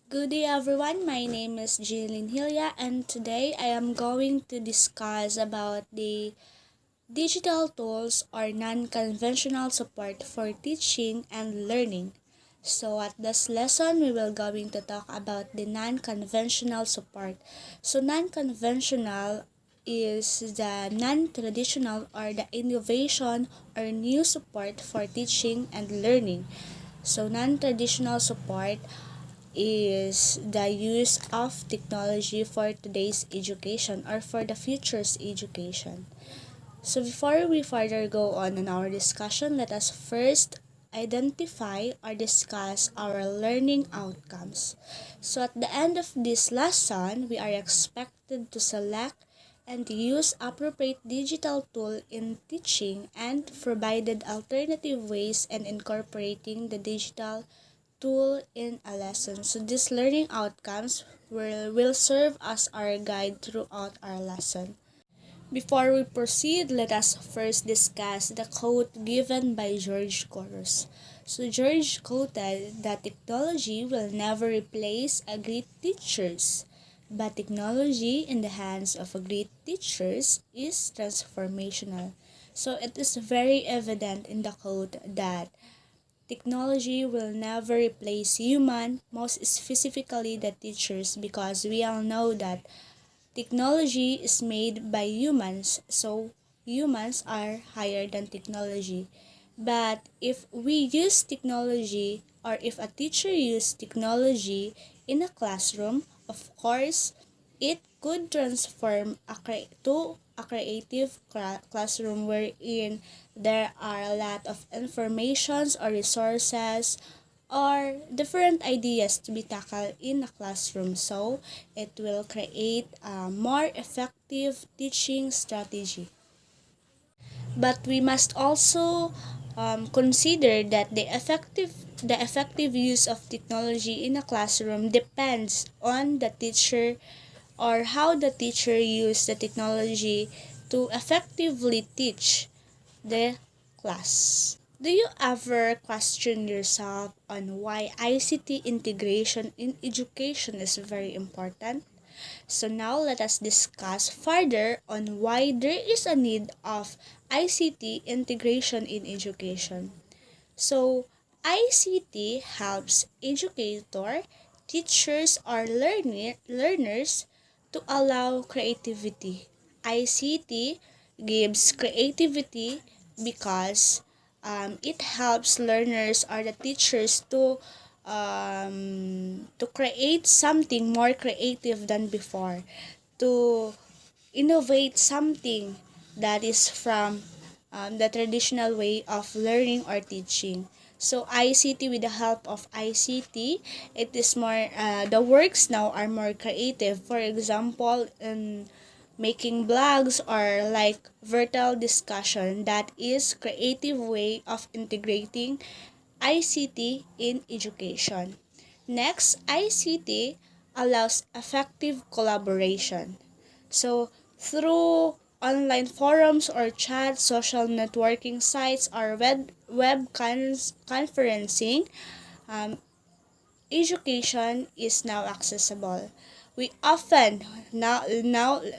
Good day everyone, my name is Jeline Hilya and today I am going to discuss about the digital tools or non-conventional support for teaching and learning. So at this lesson, we will going to talk about the non-conventional support. So non-conventional is the non-traditional or the innovation or new support for teaching and learning. So non-traditional support is the use of technology for today's education or for the future's education. So before we further go on in our discussion, let us first identify or discuss our learning outcomes. So at the end of this lesson, we are expected to select and use appropriate digital tool in teaching and provided alternative ways and incorporating the digital tool in a lesson. So these learning outcomes will serve as our guide throughout our lesson. Before we proceed, let us first discuss the quote given by George Couros. So George quoted that technology will never replace a great teachers, but technology in the hands of a great teachers is transformational. So it is very evident in the quote that technology will never replace human, most specifically the teachers, because we all know that technology is made by humans, so humans are higher than technology. But if we use technology or if a teacher uses technology in a classroom, of course, it could transform to a creative classroom wherein there are a lot of informations or resources or different ideas to be tackled in a classroom. So it will create a more effective teaching strategy. But we must also consider that the effective use of technology in a classroom depends on the teacher or how the teacher use the technology to effectively teach the class. Do you ever question yourself on why ICT integration in education is very important? So now let us discuss further on why there is a need of ICT integration in education. So ICT helps educator, teachers or learners to allow creativity. ICT gives creativity because it helps learners or the teachers to create something more creative than before, to innovate something that is from the traditional way of learning or teaching. So ICT, with the help of ICT, it is more the works now are more creative. For example, in making blogs or like virtual discussion, that is creative way of integrating ICT in education. Next, ICT allows effective collaboration. So, through online forums or chat, social networking sites, or conferencing, um, education is now accessible. We often now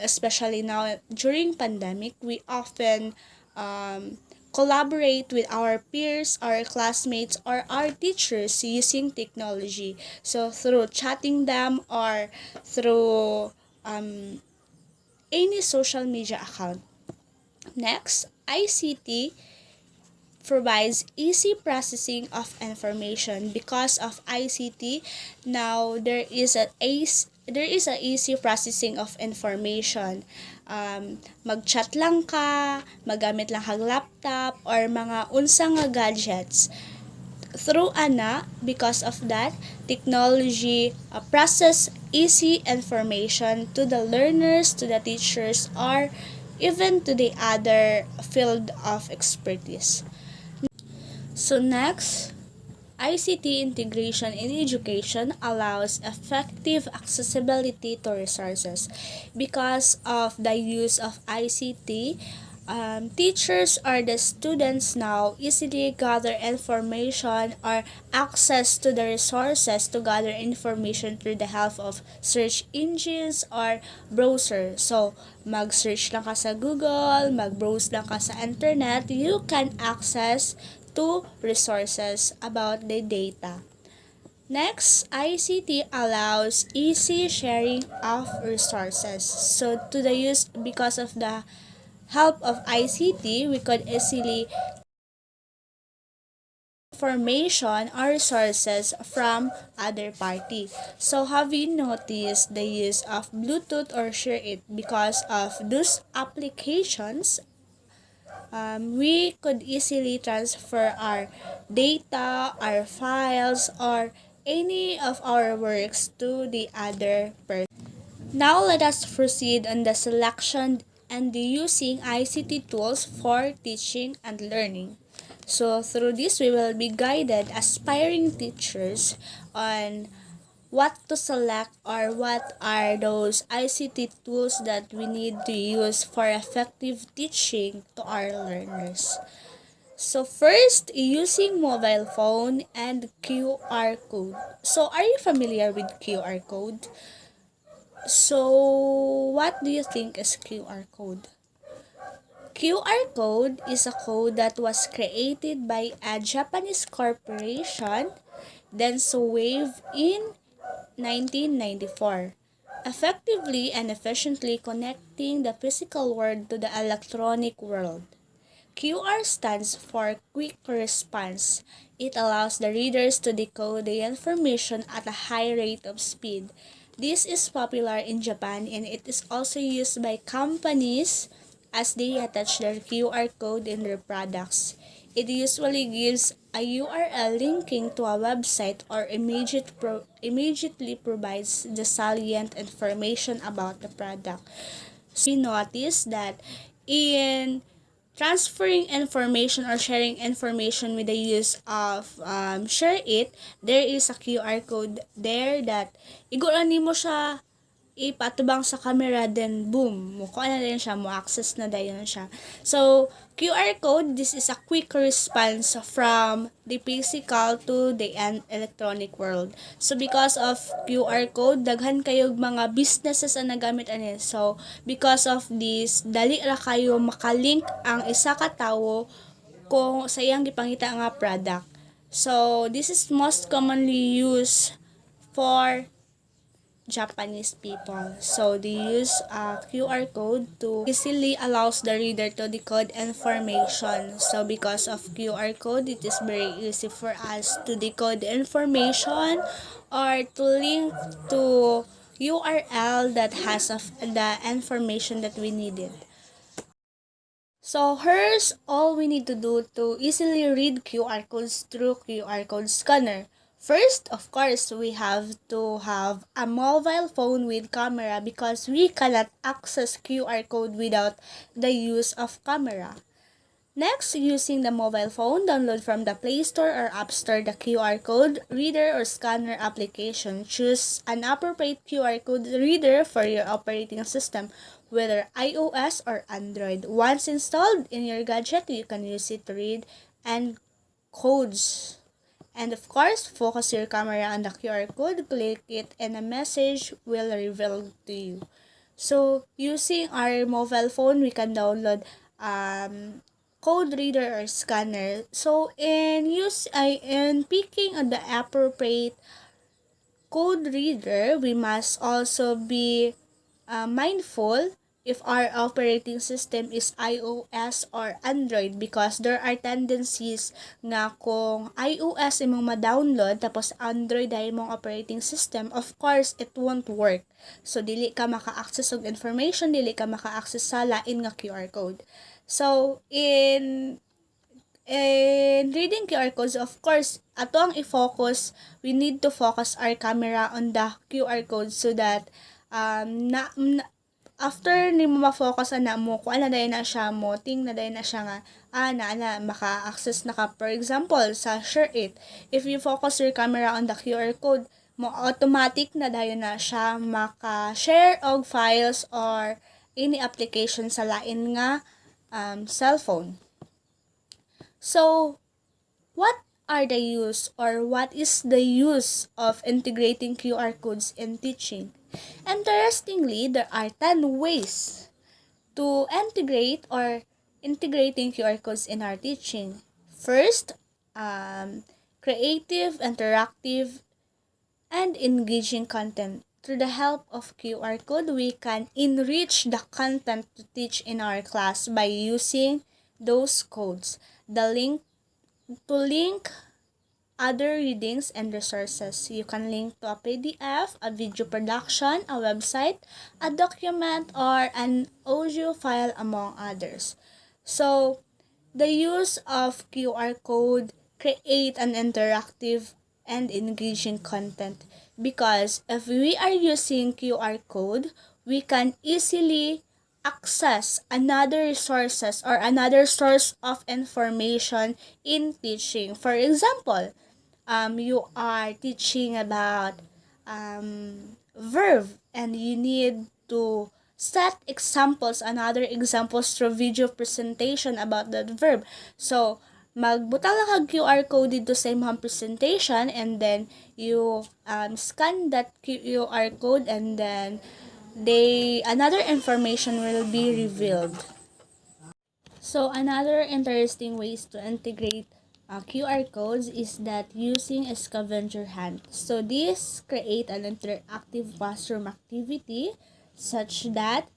especially now during pandemic, we often collaborate with our peers, our classmates, or our teachers using technology. So through chatting them or through any social media account. Next, ICT provides easy processing of information. Because of ICT, now there is a easy processing of information. Mag-chat lang ka, magamit lang kag laptop or mga unsa nga gadgets. Through ana, because of that, technology process easy information to the learners, to the teachers, or even to the other field of expertise. So next, ICT integration in education allows effective accessibility to resources. Because of the use of ICT, teachers or the students now easily gather information or access to the resources to gather information through the help of search engines or browser. So, mag-search lang ka sa Google, mag-browse lang ka sa internet, you can access to resources about the data. Next, ICT allows easy sharing of resources. So, to the use, because of the help of ICT, we could easily information or resources from other party. So, have you noticed the use of Bluetooth or Share It? Because of those applications, we could easily transfer our data, our files, or any of our works to the other person. Now let us proceed on the selection and the using ICT tools for teaching and learning. So through this, we will be guided aspiring teachers on what to select or what are those ICT tools that we need to use for effective teaching to our learners. So first, using mobile phone and QR code. So are you familiar with QR code? So what do you think is QR code? QR code is a code that was created by a Japanese corporation, then Wave in 1994, effectively and efficiently connecting the physical world to the electronic world. QR stands for Quick Response. It allows the readers to decode the information at a high rate of speed. This is popular in Japan and it is also used by companies as they attach their QR code in their products. It usually gives a URL linking to a website or immediately provides the salient information about the product. So we notice that in transferring information or sharing information with the use of Share It, there is a QR code there that igura mo siya ipatubang sa camera, then boom, mukuha na din siya, mo-access na dayon siya. So, QR code, this is a quick response from the physical to the electronic world. So, because of QR code, daghan kayog mga businesses ang nagamit ani. So, because of this, dali ra kayo makalink ang isa ka tawo kung sa iyang gipangita nga product. So, this is most commonly used for Japanese people. So they use a QR code to easily allows the reader to decode information. So because of QR code, it is very easy for us to decode information or to link to URL that has of the information that we needed. So here's all we need to do to easily read QR codes through QR code scanner. First, of course, we have to have a mobile phone with camera because we cannot access QR code without the use of camera. Next, using the mobile phone, download from the Play Store or App Store the QR code reader or scanner application. Choose an appropriate QR code reader for your operating system, whether iOS or Android. Once installed in your gadget, you can use it to read and codes. And of course, focus your camera on the QR code, click it, and a message will reveal to you. So, using our mobile phone, we can download code reader or scanner. So, in picking on the appropriate code reader, we must also be mindful if our operating system is iOS or Android because there are tendencies nga kung iOS imong ma-download tapos Android ay imong operating system, of course it won't work. So dili ka maka-access og information, dili ka maka-access sa lain nga QR code. So in reading QR codes, of course, ato ang i-focus, we need to focus our camera on the QR code so that after ni mo ma-focus na mo, kung ano dayon na siya mo, ting na dayon na siya nga, maka-access na ka. For example, sa Share It, if you focus your camera on the QR code, mo automatic na dayon na siya maka-share og files or any application sa lain nga cell phone. So, what are the use or what is the use of integrating QR codes in teaching? Interestingly, there are 10 ways to integrate or integrating QR codes in our teaching. First, creative, interactive, and engaging content. Through the help of QR code, we can enrich the content to teach in our class by using those codes. To link other readings and resources. You can link to a PDF, a video production, a website, a document, or an audio file, among others. So, the use of QR code create an interactive and engaging content, because if we are using QR code, we can easily access another resources or another source of information in teaching. For example, you are teaching about verb, and you need to set examples, another examples through video presentation about that verb. So, magbutang lang kag QR code dito sa imong presentation, and then you scan that QR code, and then another information will be revealed. So another interesting ways to integrate QR codes is that using a scavenger hunt. So this create an interactive classroom activity such that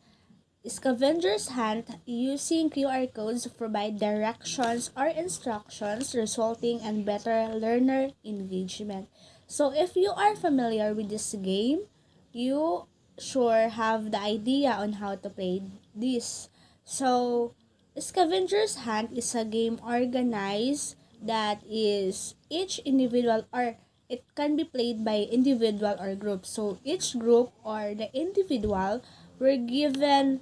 scavengers hunt using QR codes provide directions or instructions, resulting in better learner engagement. So if you are familiar with this game, you sure have the idea on how to play this. So Scavengers Hunt is a game organized that is each individual, or it can be played by individual or group. So each group or the individual were given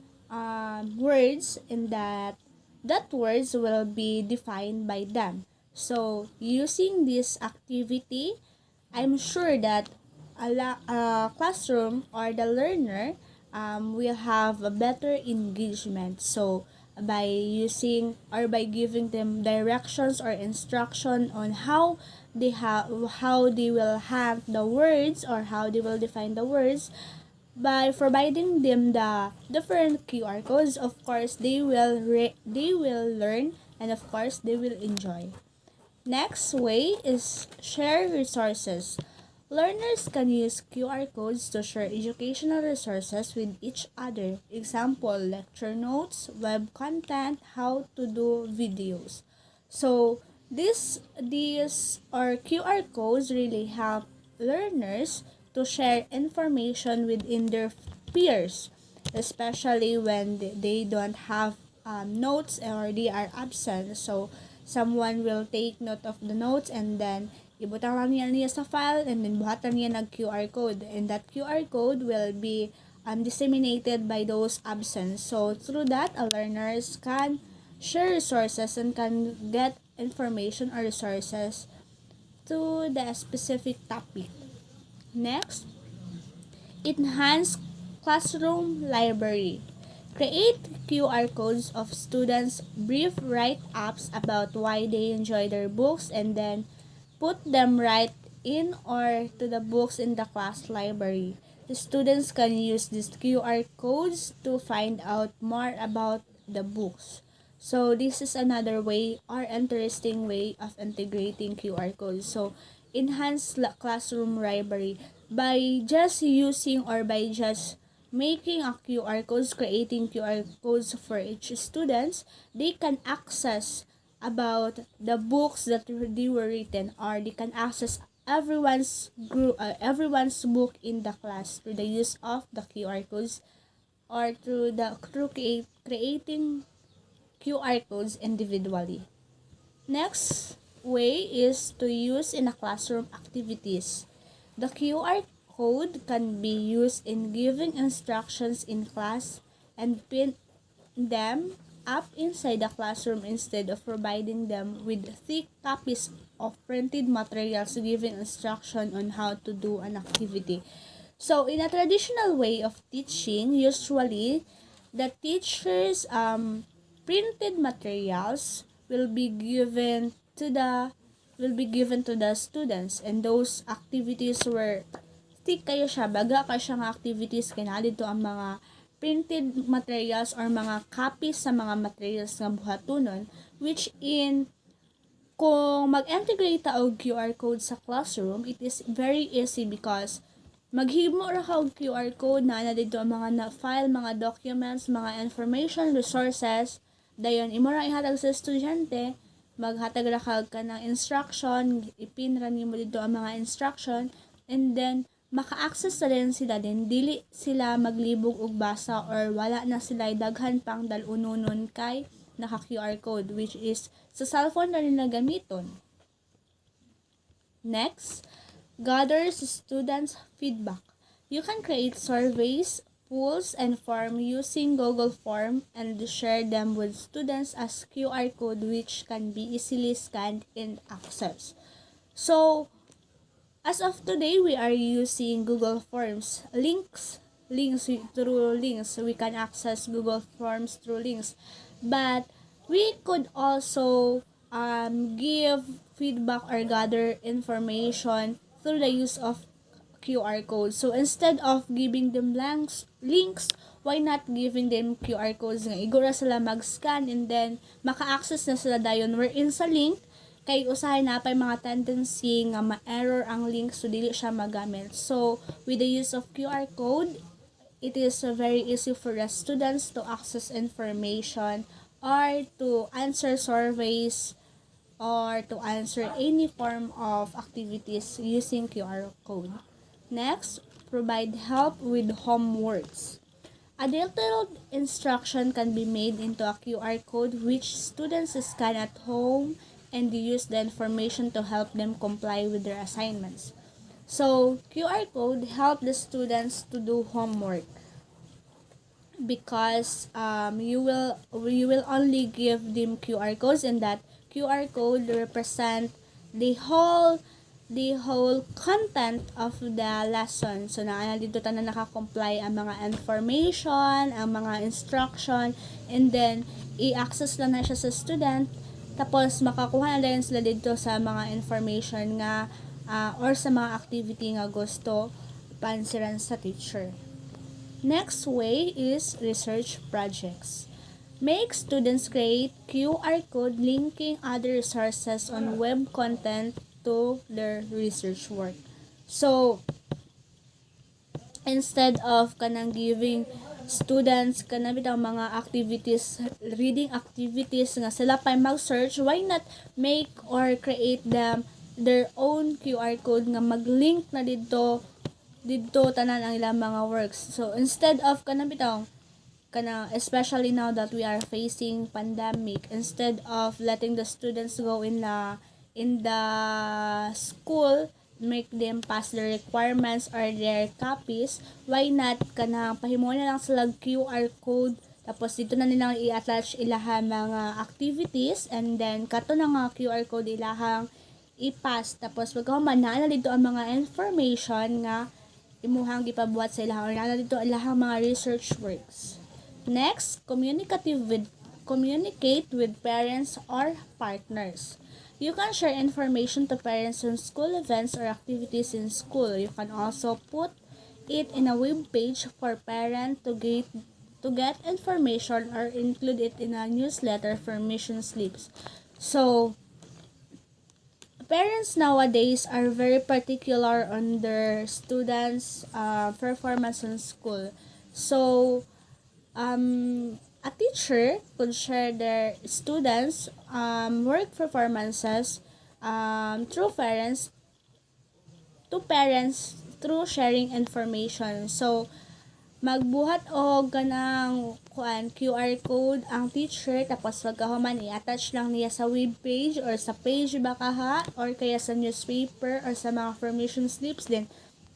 words, in that words will be defined by them. So using this activity, I'm sure that a classroom or the learner will have a better engagement. So by using or by giving them directions or instruction on how they will have the words or how they will define the words, by providing them the different QR codes, of course they will learn, and of course they will enjoy. Next way is share resources. Learners can use QR codes to share educational resources with each other. Example, lecture notes, web content, how to do videos. So these or QR codes really help learners to share information within their peers, especially when they don't have notes or they are absent. So someone will take note of the notes, and then ibutang lang niya sa file, and then buhatan niya ng QR code, and that QR code will be disseminated by those absent. So through that, learners can share resources and can get information or resources to the specific topic. Next, enhance classroom library. Create QR codes of students' brief write-ups about why they enjoy their books, and then put them right in or to the books in the class library. The students can use these QR codes to find out more about the books. So this is another way or interesting way of integrating QR codes. So enhance classroom library by just using or by just making a QR codes, creating QR codes for each students, they can access about the books that they were written, or they can access everyone's book in the class through the use of the QR codes, or through creating QR codes individually. Next way is to use in a classroom activities. The QR code can be used in giving instructions in class and pin them up inside the classroom instead of providing them with thick copies of printed materials giving instruction on how to do an activity. So in a traditional way of teaching, usually the teachers Printed materials will be given to the students, and those activities were stick kayo siya, baga ka siya nga activities kaya dito ang mga printed materials or mga copies sa mga materials nga buhatonon, which in kung mag-integrate ta og QR code sa classroom, it is very easy because maghimo ra ka og QR code na dito ang mga na-file, mga documents, mga information, resources, dayon imo ra ihatag sa estudyante, maghatag ra ka ng instruction, ipin ra nimo dito ang mga instruction, and then maka-access na din sila din, dili sila maglibog og basa or wala na sila daghan pang dalunonon kay naka QR code, which is sa cellphone na nila gamiton. Next, gathers students' feedback. You can create surveys, polls, and form using Google Form and share them with students as QR code, which can be easily scanned and accessed. So, as of today, we are using Google Forms. Through links. We can access Google Forms through links. But we could also give feedback or gather information through the use of QR code. So instead of giving them links, why not giving them QR codes nga igura sila mag-scan and then maka-access na sila dayon wherein sa link kay usahay na pay mga tendency nga ma-error ang link so dili siya magamit. So with the use of QR code, it is very easy for the students to access information or to answer surveys or to answer any form of activities using QR code. Next, provide help with homeworks. A detailed instruction can be made into a QR code which students scan at home and use the information to help them comply with their assignments. So, QR code help the students to do homework because you will only give them QR codes, and that QR code represent the whole content of the lesson. So naa dito ta na naka-comply ang mga information, ang mga instruction, and then i-access lang na siya sa student, tapos makakuha na din sila dito sa mga information nga or sa mga activity nga gusto pansiran sa teacher. Next way is research projects. Make students create QR code linking other resources on web content to their research work. So, instead of kanang giving students kanang bitang mga activities, reading activities nga sila pa mag-search, why not make or create them their own QR code nga mag-link na dito tanan ang ilang mga works. So instead of kanang especially now that we are facing pandemic, instead of letting the students go in the school, make them pass their requirements or their copies, why not kanang pahimuon na lang sila QR code, tapos dito na nilang i-attach ilahang mga activities, and then kato na nga QR code ilahang i-pass, tapos pagkahuman na dito ang mga information nga imuhang gipabuhat sa ilahang or na dito ilahang mga research works. Next, communicate with parents or partners. You can share information to parents on school events or activities in school. You can also put it in a web page for parents to get information or include it in a newsletter for mission slips. So, parents nowadays are very particular on their students' performance in school. So, a teacher could share their students' work performances through parents through sharing information. So, magbuhat og ganang QR code ang teacher, tapos pagkahuman i-attach lang niya sa web page or sa page baka or kaya sa newspaper or sa mga permission slips din.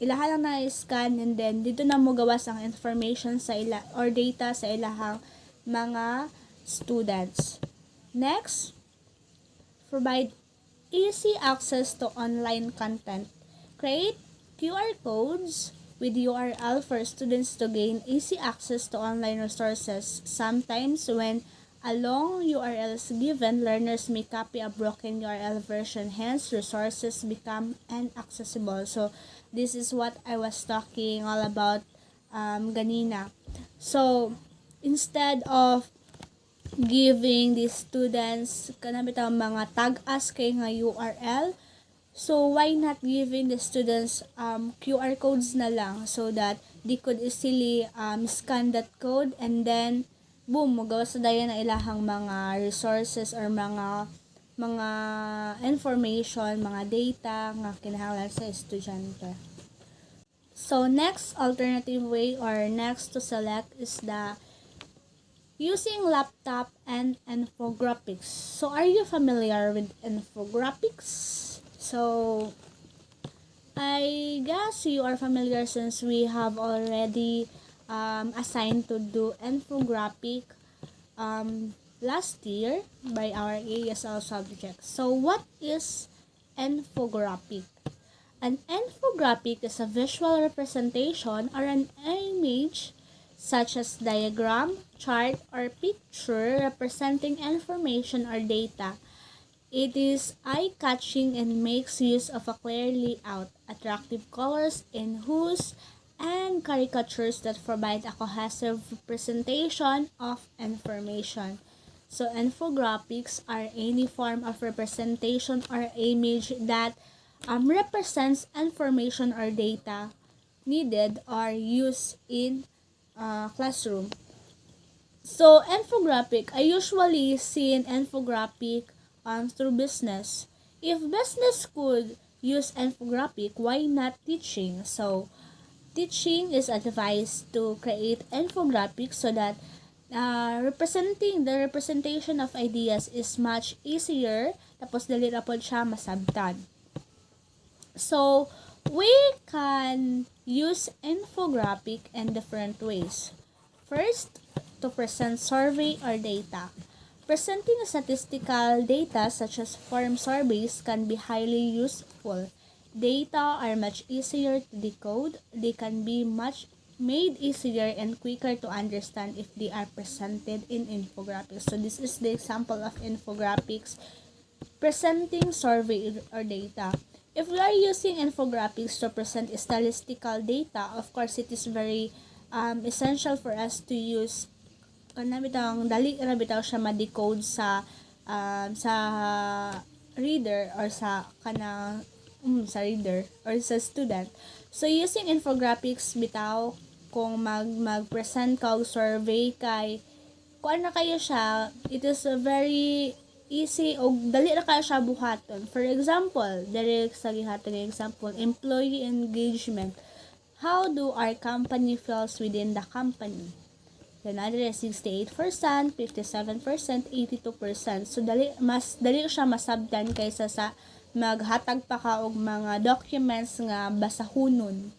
Ilaha lang na i-scan, and then dito na mo gawas ang information sa or data sa ilahang mga students. Next, provide easy access to online content. Create QR codes with URL for students to gain easy access to online resources. Sometimes when a long URL is given, learners may copy a broken URL version, hence resources become inaccessible. So this is what I was talking all about ganina. So instead of giving the students kanabitang mga tag-as kay nga URL, so why not giving the students QR codes na lang so that they could easily scan that code and then boom, magawa sa dayon na ilahang mga resources or mga information, mga data nga kinahanglan sa estudyante. So next alternative way or next to select is the using laptop and infographics. So are you familiar with infographics? So I guess you are familiar since we have already assigned to do infographic last year by our ASL subject. So what is infographic? An infographic is a visual representation or an image such as diagram, chart, or picture representing information or data. It is eye-catching and makes use of a clear layout, attractive colors in hues, and caricatures that provide a cohesive representation of information. So infographics are any form of representation or image that represents information or data needed or used in classroom. So infographic, I usually see an infographic through business. If business could use infographic, why not teaching? So teaching is advised to create infographics so that representing the representation of ideas is much easier, tapos dali ra pod siya masabtan. So we can use infographic in different ways. First, to present survey or data. Presenting statistical data such as form surveys can be highly useful. Data are much easier to decode. They can be much made easier and quicker to understand if they are presented in infographics. So this is the example of infographics presenting survey or data. If we are using infographics to present statistical data, of course it is very essential for us to use dali ra bitaw siya ma-decode sa reader or sa reader or sa student. So using infographics bitaw kung mag-present ka og survey kay kuan na kayo siya, it is a very easy o dali ra kayo siya buhaton. For example, diri sa gihatag example, employee engagement. How do our company feels within the company? Then other is 68%, 57%, 82%. So mas dali siya masabtan kaysa sa maghatag pa ka og mga documents nga basahonon.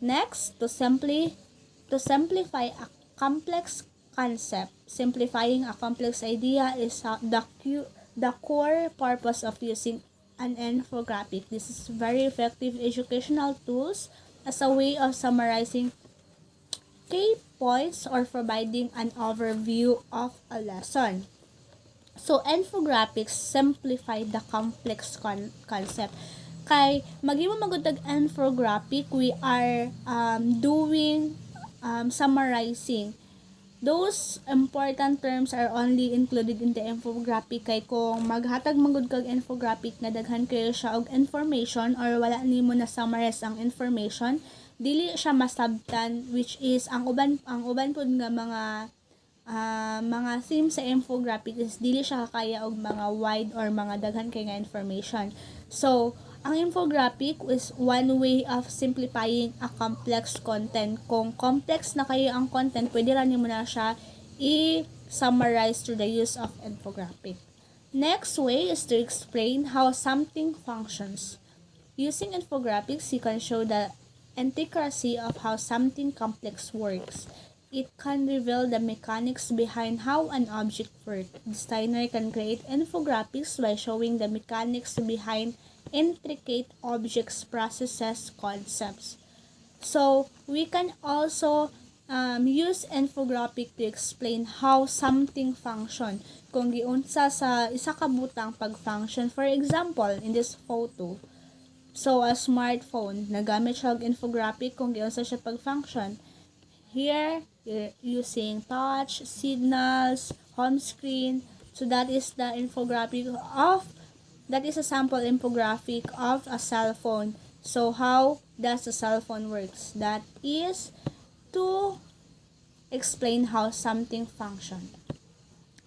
Next, to simplify a complex concept. Simplifying a complex idea is the core purpose of using an infographic. This is very effective educational tools as a way of summarizing key points or providing an overview of a lesson. So infographics simplify the complex concept. Kay magimo magutag infographic, we are doing summarizing. Those important terms are only included in the infographic. Kay kung maghatag magud kag infographic nga daghan kayo siya og information or wala nimo na summarize ang information, dili siya masabtan, which is ang uban pud nga mga theme sa infographic is dili siya kaya og mga wide or mga daghan kay nga information. So ang infographic is one way of simplifying a complex content. Kung complex na kayo ang content, pwede rin mo na siya i-summarize through the use of infographic. Next way is to explain how something functions. Using infographics, you can show the intricacy of how something complex works. It can reveal the mechanics behind how an object works. Designer can create infographics by showing the mechanics behind intricate objects, processes, concepts. So we can also use infographic to explain how something function kung giunsa sa isa ka butang pag-function. For example, in this photo, so a smartphone, nagamit siya og infographic kung giunsa siya pag-function. Here, you're using touch, signals, home screen. So that is the infographic that is a sample infographic of a cell phone. So how does a cell phone works? That is to explain how something functions.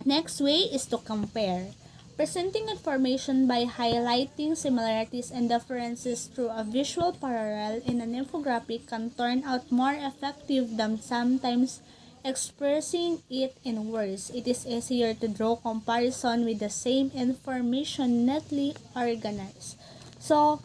Next way is to compare. Presenting information by highlighting similarities and differences through a visual parallel in an infographic can turn out more effective than sometimes expressing it in words. It is easier to draw comparison with the same information neatly organized. So,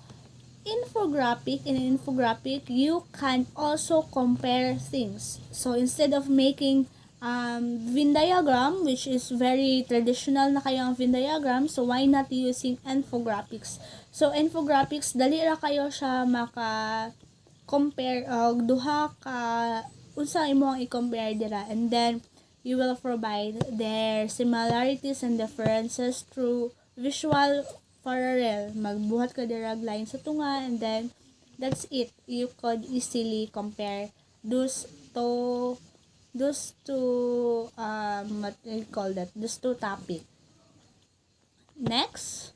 in an infographic, you can also compare things. So, instead of making Venn diagram, which is very traditional na kayo ang Venn diagram, so why not using infographics? So infographics, dali ra kayo siya maka-compare og duha ka unsa imong i-compare dira, and then you will provide their similarities and differences through visual parallel. Magbuhat ka dira og line sa tunga, and then that's it. You could easily compare those two topic. Next,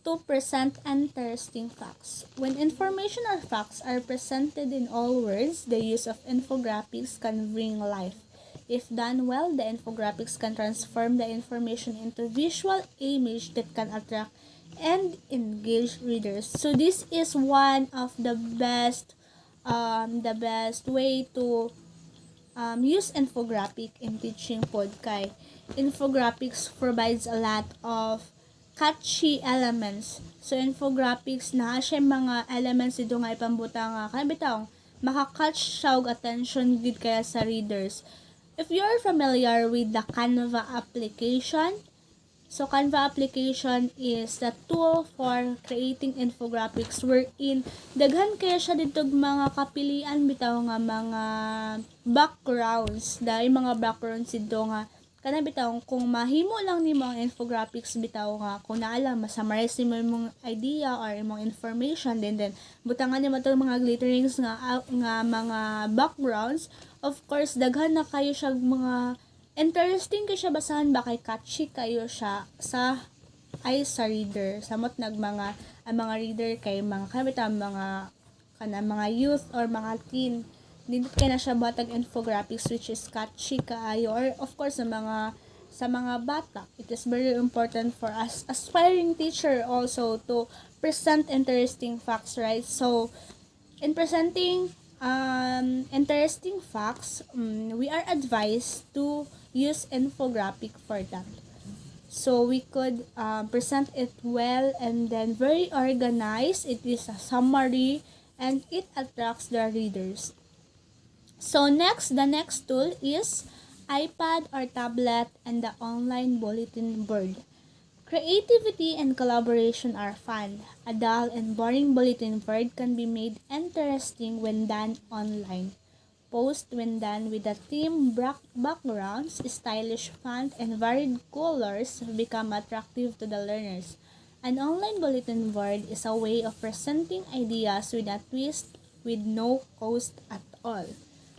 to present interesting facts. When information or facts are presented in all words, the use of infographics can bring life. If done well, the infographics can transform the information into visual image that can attract and engage readers. So this is one of the best way to use infographic in teaching pod kay infographics provides a lot of catchy elements. So infographics na siya mga elements dito nga ipambutang nga kanabitaw maka-catch siya og attention gid kaya sa readers. If you're familiar with the Canva application, so Canva application is the tool for creating infographics wherein daghan kaya siya dito mga kapilian bitaw nga mga backgrounds. Dahil mga backgrounds dito nga kana bitaw kung mahimo lang nimo ang infographics bitaw nga kung naalam ma-summarize nimo imong idea or imong information, then butangan nimo to mga glitterings nga mga backgrounds. Of course daghan na kayo siya mga interesting kayo siya basahan ba kay catchy kayo siya sa reader. Samot ang mga reader kay mga kabita mga youth or mga teen. Dindot kay na siya batag infographics which is catchy kaayo, or of course sa mga bata. It is very important for us aspiring teacher also to present interesting facts, right? So in presenting interesting facts, we are advised to use infographic for that. So we could present it well and then very organized. It is a summary and it attracts the readers. So the next tool is iPad or tablet and the online bulletin board. Creativity and collaboration are fun. A dull and boring bulletin board can be made interesting when done online. Post when done with the theme backgrounds, stylish font, and varied colors become attractive to the learners. An online bulletin board is a way of presenting ideas with a twist with no cost at all.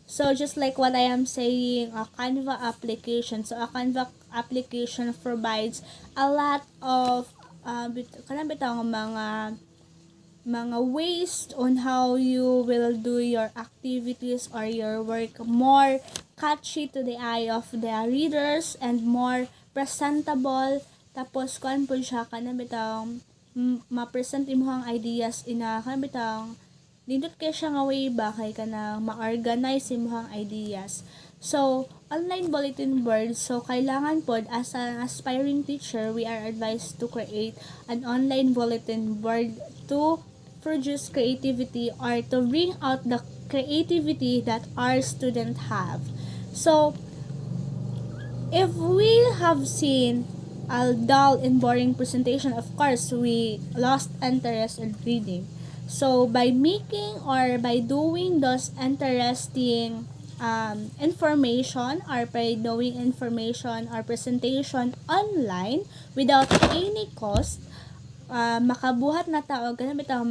So just like what I am saying, a Canva application. So a Canva application provides a lot of mga ways on how you will do your activities or your work more catchy to the eye of the readers and more presentable. Tapos kuan po siya ma-present imong ideas ina nindot kay siya nga way ba kay kanang ma-organize imong ideas. So online bulletin board, so kailangan pod as an aspiring teacher, we are advised to create an online bulletin board to produce creativity or to bring out the creativity that our students have. So if we have seen a dull and boring presentation, of course we lost interest in reading. So by making or by doing those interesting information or by knowing information or presentation online without any cost, makabuhat na tao gamit ang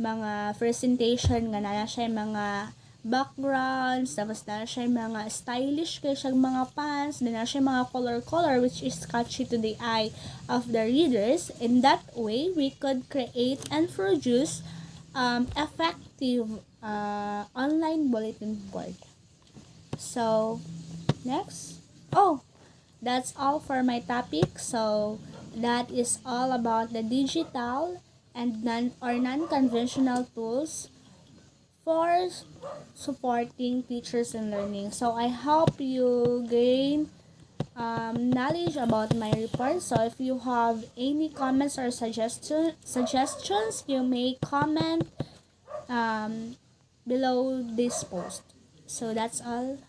mga presentation nga na siya mga backgrounds, tapos na siya mga stylish kay siya mga pants, na siya mga color which is catchy to the eye of the readers. In that way, we could create and produce effective online bulletin board. So, next. Oh, that's all for my topic. So, that is all about the digital and non-conventional tools for supporting teachers in learning. So I hope you gain knowledge about my report. So if you have any comments or suggestions, you may comment below this post. So that's all.